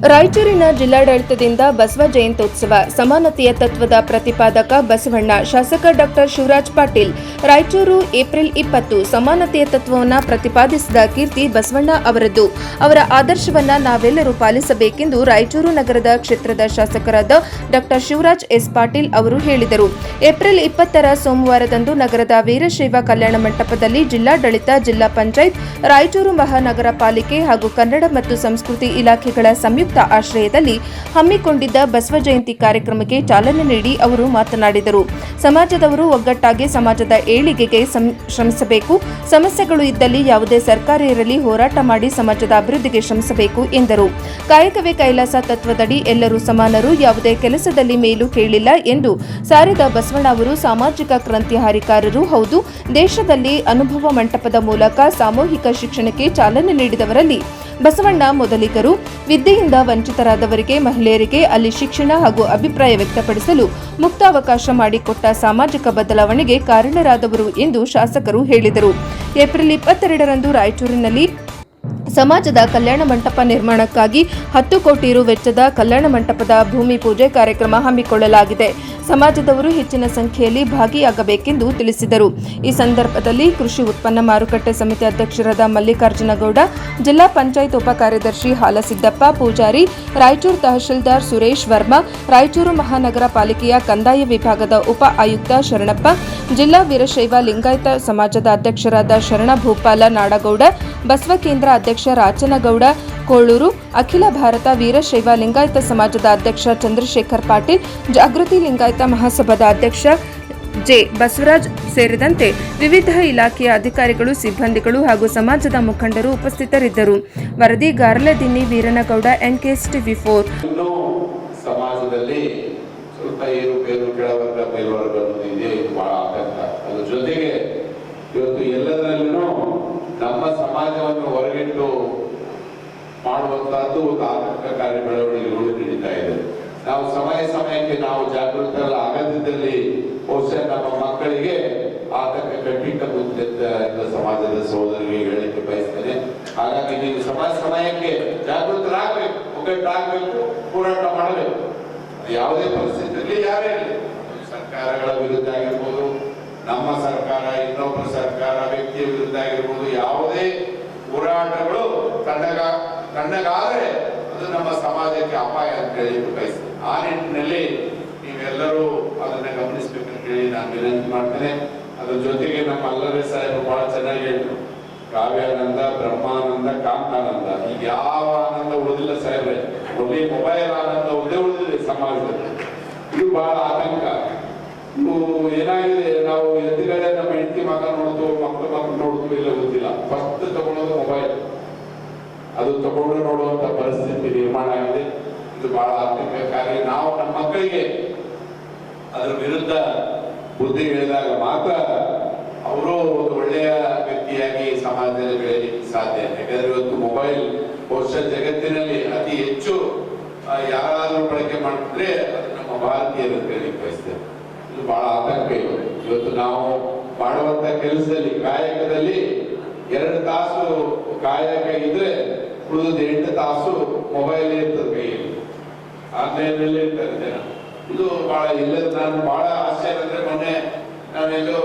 ರಾಯಚೂರಿನ ಜಿಲ್ಲಾಡಳಿತದಿಂದ ಬಸವ ಜಯಂತ್ಯೋತ್ಸವ ಸಮಾನತೆಯ ತತ್ವದ ಪ್ರತಿಪಾದಕ ಬಸವಣ್ಣ ಶಾಸಕ ಡಾ ಶಿವರಾಜ್ ಪಾಟೀಲ್ ರಾಯಚೂರು ಏಪ್ರಿಲ್ 20 ಸಮಾನತೆಯ ತತ್ವವನ್ನು ಪ್ರತಿಪಾದಿಸಿದ ಕೀರ್ತಿ ಬಸವಣ್ಣ ಅವರದ್ದು. ಅವರ ಆದರ್ಶವನ್ನ ನಾವೆಲ್ಲರೂ ಪಾಲಿಸಬೇಕೆಂದು ರಾಯಚೂರು ನಗರದ ಕ್ಷೇತ್ರದ ಶಾಸಕರಾದ ಡಾ ಶಿವರಾಜ್ ಎಸ್ ಪಾಟೀಲ್ ಅವರು ಹೇಳಿದರು. ಏಪ್ರಿಲ್ 20ರ ಸೋಮವಾರದಂದು ನಗರದ ವೀರಶೈವ ಕಲ್ಯಾಣ ಮಂಟಪದಲ್ಲಿ ಜಿಲ್ಲಾಡಳಿತ, ಜಿಲ್ಲಾ ಪಂಚಾಯತ್, ರಾಯಚೂರು ಮಹಾನಗರ ಪಾಲಿಕೆ ಹಾಗೂ ಕನ್ನಡ ಮತ್ತು ಸಂಸ್ಕೃತಿ ಇಲಾಖೆಗಳ ಸಂಯುಕ್ತ ಆಶ್ರಯದಲ್ಲಿ ಹಮ್ಮಿಕೊಂಡಿದ್ದ ಬಸವ ಜಯಂತಿ ಕಾರ್ಯಕ್ರಮಕ್ಕೆ ಚಾಲನೆ ನೀಡಿ ಅವರು ಮಾತನಾಡಿದರು. ಸಮಾಜದವರು ಒಗ್ಗಟ್ಟಾಗಿ ಸಮಾಜದ ಏಳಿಗೆಗೆ ಶ್ರಮಿಸಬೇಕು. ಸಮಸ್ಯೆಗಳು ಇದ್ದಲ್ಲಿ ಯಾವುದೇ ಸರ್ಕಾರ ಇರಲಿ ಹೋರಾಟ ಮಾಡಿ ಸಮಾಜದ ಅಭಿವೃದ್ಧಿಗೆ ಶ್ರಮಿಸಬೇಕು ಎಂದರು. ಕಾಯಕವೇ ಕೈಲಾಸ ತತ್ವದಡಿ ಎಲ್ಲರೂ ಸಮಾನರು, ಯಾವುದೇ ಕೆಲಸದಲ್ಲಿ ಮೇಲು ಕೇಳಿಲ್ಲ ಎಂದು ಸಾರಿದ ಬಸವಣ್ಣ ಅವರು ಸಾಮಾಜಿಕ ಕ್ರಾಂತಿಕಾರಿಕಾರರು ಹೌದು. ದೇಶದಲ್ಲಿ ಅನುಭವ ಮಂಟಪದ ಮೂಲಕ ಸಾಮೂಹಿಕ ಶಿಕ್ಷಣಕ್ಕೆ ಚಾಲನೆ ನೀಡಿದವರಲ್ಲಿ ಬಸವಣ್ಣ ಮೊದಲಿಗರು. ವಿದ್ಯೆಯಿಂದ ವಂಚಿತರಾದವರಿಗೆ, ಮಹಿಳೆಯರಿಗೆ ಅಲ್ಲಿ ಶಿಕ್ಷಣ ಹಾಗೂ ಅಭಿಪ್ರಾಯ ವ್ಯಕ್ತಪಡಿಸಲು ಮುಕ್ತ ಅವಕಾಶ ಮಾಡಿಕೊಟ್ಟ ಸಾಮಾಜಿಕ ಬದಲಾವಣೆಗೆ ಕಾರಣರಾದವರು ಎಂದು ಶಾಸಕರು ಹೇಳಿದರು. ಏಪ್ರಿಲ್ 22ರಂದು ರಾಯಚೂರಿನಲ್ಲಿ ಸಮಾಜದ ಕಲ್ಯಾಣ ಮಂಟಪ ನಿರ್ಮಾಣಕ್ಕಾಗಿ 10 ಕೋಟಿ ರು ವೆಚ್ಚದ ಕಲ್ಯಾಣ ಮಂಟಪದ ಭೂಮಿ ಪೂಜೆ ಕಾರ್ಯಕ್ರಮ ಹಮ್ಮಿಕೊಳ್ಳಲಾಗಿದೆ. ಸಮಾಜದವರು ಹೆಚ್ಚಿನ ಸಂಖ್ಯೆಯಲ್ಲಿ ಭಾಗಿಯಾಗಬೇಕೆಂದು ತಿಳಿಸಿದರು. ಈ ಸಂದರ್ಭದಲ್ಲಿ ಕೃಷಿ ಉತ್ಪನ್ನ ಮಾರುಕಟ್ಟೆ ಸಮಿತಿ ಅಧ್ಯಕ್ಷರಾದ ಮಲ್ಲಿಕಾರ್ಜುನ ಗೌಡ, ಜಿಲ್ಲಾ ಪಂಚಾಯತ್ ಉಪ ಕಾರ್ಯದರ್ಶಿ ಹಾಲಸಿದ್ದಪ್ಪ ಪೂಜಾರಿ, ರಾಯಚೂರು ತಹಶೀಲ್ದಾರ್ ಸುರೇಶ್ ವರ್ಮಾ, ರಾಯಚೂರು ಮಹಾನಗರ ಪಾಲಿಕೆಯ ಕಂದಾಯ ವಿಭಾಗದ ಉಪ ಆಯುಕ್ತ ಶರಣಪ್ಪ, ಜಿಲ್ಲಾ ವೀರಶೈವ ಲಿಂಗಾಯತ ಸಮಾಜದ ಅಧ್ಯಕ್ಷರಾದ ಶರಣ ಭೂಪಾಲ ನಾಡಗೌಡ, ಬಸವ ಕೇಂದ್ರ ಅಧ್ಯಕ್ಷ ರಾಚನಗೌಡ ಕೋಳೂರು, ಅಖಿಲ ಭಾರತ ವೀರಶೈವ ಲಿಂಗಾಯತ ಸಮಾಜದ ಅಧ್ಯಕ್ಷ ಚಂದ್ರಶೇಖರ್ ಪಾಟೀಲ್, ಜಾಗೃತಿ ಲಿಂಗಾಯತ ಮಹಾಸಭಾದ ಅಧ್ಯಕ್ಷ ಜೆ ಬಸವರಾಜ್ ಸೇರಿದಂತೆ ವಿವಿಧ ಇಲಾಖೆಯ ಅಧಿಕಾರಿಗಳು, ಸಿಬ್ಬಂದಿಗಳು ಹಾಗೂ ಸಮಾಜದ ಮುಖಂಡರು ಉಪಸ್ಥಿತರಿದ್ದರು. ವರದಿ ಗಾರ್ಲದಿನ್ನಿ ವೀರನಗೌಡ, NKSTV4. ಸಮಾಜದಲ್ಲಿ ಸ್ವಲ್ಪ ಏರುಪೇರು ಕೆಳವರ್ಗ ಮೇಲ್ವರ್ಗ ಅನ್ನೋದಿದೆ, ಇದು ಬಹಳ ಆತಂಕ. ಅದ್ರ ಜೊತೆಗೆ ಇವತ್ತು ಎಲ್ಲದರಲ್ಲೂ ನಮ್ಮ ಸಮಾಜವನ್ನು ಹೊರಗಿಟ್ಟು ಮಾಡುವಂತಹದ್ದು ಒಂದು ಆತಂಕಕಾರಿ ಬೆಳವಣಿಗೆಗಳು ನಡೀತಾ ಇದೆ. ನಾವು ಸಮಯಕ್ಕೆ ನಾವು ಜಾಗೃತರಾಗದಿದ್ದಲ್ಲಿ ಬಹುಶಃ ನಮ್ಮ ಮಕ್ಕಳಿಗೆ ಆತಂಕ ಕಟ್ಟಿಟ್ಟುತ್ತೆ ಅಂತ ಸಮಾಜದ ಸಹೋದರಿಗೆ ಹೇಳಲಿಕ್ಕೆ ಬಯಸ್ತೇನೆ. ಹಾಗಾಗಿ ನೀವು ಸಮಯಕ್ಕೆ ಜಾಗೃತರಾಗಬೇಕು, ಒಗ್ಗಟ್ಟಾಗಬೇಕು, ಹೋರಾಟ ಮಾಡಬೇಕು. ಯಾವುದೇ ಪರಿಸ್ಥಿತಿಯಲ್ಲಿ ಯಾರೇ ಇರಲಿ, ಸರ್ಕಾರಗಳ ವಿರುದ್ಧ ಆಗಿರ್ಬೋದು, ನಮ್ಮ ಸರ್ಕಾರ, ಇನ್ನೊಬ್ಬರ ಸರ್ಕಾರ, ವ್ಯಕ್ತಿಯ ವಿರುದ್ಧ ಆಗಿರ್ಬೋದು, ಯಾವುದೇ ಹೋರಾಟಗಳು ತಣ್ಣಗಾದರೆ ಅದು ನಮ್ಮ ಸಮಾಜಕ್ಕೆ ಅಪಾಯ ಅಂತ ಹೇಳಿ ಬಯಸ್ತೇನೆ. ಆ ನಿಟ್ಟಿನಲ್ಲಿ ನೀವೆಲ್ಲರೂ ಅದನ್ನ ಗಮನಿಸಬೇಕಂತ ಹೇಳಿ ನಾನು ವಿನಂತಿ ಮಾಡ್ತೇನೆ. ಅದ್ರ ಜೊತೆಗೆ ನಮ್ಮ ಅಲ್ಲರೇ ಸಾಹೇಬರು ಬಹಳ ಚೆನ್ನಾಗಿ ಹೇಳಿದ್ರು, ಕಾವ್ಯಾನಂದ, ಬ್ರಹ್ಮಾನಂದ, ಕಾಂತಾನಂದ, ಈಗ ಯಾವ ಆನಂದ ಉಳಿದಿಲ್ಲ ಸಾಹೇಬ್ರೆ, ಒಳ್ಳೆ ಮೊಬೈಲ್ ಆನಂದ ಒಂದೇ ಉಳಿದಿದೆ ಸಮಾಜದಲ್ಲಿ. ಇದು ಬಹಳ ಆತಂಕ. ಇದು ಏನಾಗಿದೆ, ನಾವು ಎದುರುಗಡೆ ನಮ್ಮ ಹೆಂಡತಿ ಮಗ ನೋಡುದು, ಮಕ್ಕಳು ನೋಡುದು ಇಲ್ಲ ಗೊತ್ತಿಲ್ಲ, ಫಸ್ಟ್ ತಗೊಳ್ಳೋದು ಮೊಬೈಲ್, ಅದು ತಗೊಂಡು ನೋಡುವಂತ ಪರಿಸ್ಥಿತಿ ನಿರ್ಮಾಣ ಆಗಿದೆ. ಇದು ಬಹಳ ಆತಂಕಕಾರಿ. ನಾವು ನಮ್ಮ ಮಕ್ಕಳಿಗೆ ಅದರ ವಿರುದ್ಧ ಬುದ್ಧಿ ಹೇಳಿದಾಗ ಮಾತ್ರ ಅವರು ಒಂದು ಒಳ್ಳೆಯ ವ್ಯಕ್ತಿಯಾಗಿ ಸಮಾಜದಲ್ಲಿ ಬೆಳೆಯಲಿಕ್ಕೆ ಸಾಧ್ಯ. ಯಾಕಂದ್ರೆ ಇವತ್ತು ಮೊಬೈಲ್ ಬಹುಶಃ ಜಗತ್ತಿನಲ್ಲಿ ಅತಿ ಹೆಚ್ಚು ಯಾರಾದರೂ ಬಳಕೆ ಮಾಡಿದ್ರೆ ಅದು ನಮ್ಮ ಭಾರತೀಯರು ಅಂತ ಹೇಳಲಿಕ್ಕೆ ಬಯಸ್ತೇವೆ. ಇದು ಬಹಳ ಆತಂಕ. ಇವತ್ತು ನಾವು ಮಾಡುವಂತ ಕೆಲಸದಲ್ಲಿ, ಕಾಯಕದಲ್ಲಿ 2 ತಾಸು ಕಾಯಕ ಇದ್ರೆ ಉಳಿದ 8 ತಾಸು ಮೊಬೈಲ್ ಇರ್ತದೆ ಕೈಯಲ್ಲಿ, ಆನ್ಲೈನ್ ನಲ್ಲಿ ಇರ್ತಾರೆ ಜನ. ಇದು ಬಹಳ ಇಲ್ಲದ, ನಾನು ಬಹಳ ಆಶ್ಚರ್ಯ ಅಂದ್ರೆ ಮೊನ್ನೆ ನಾವೆಲ್ಲೋ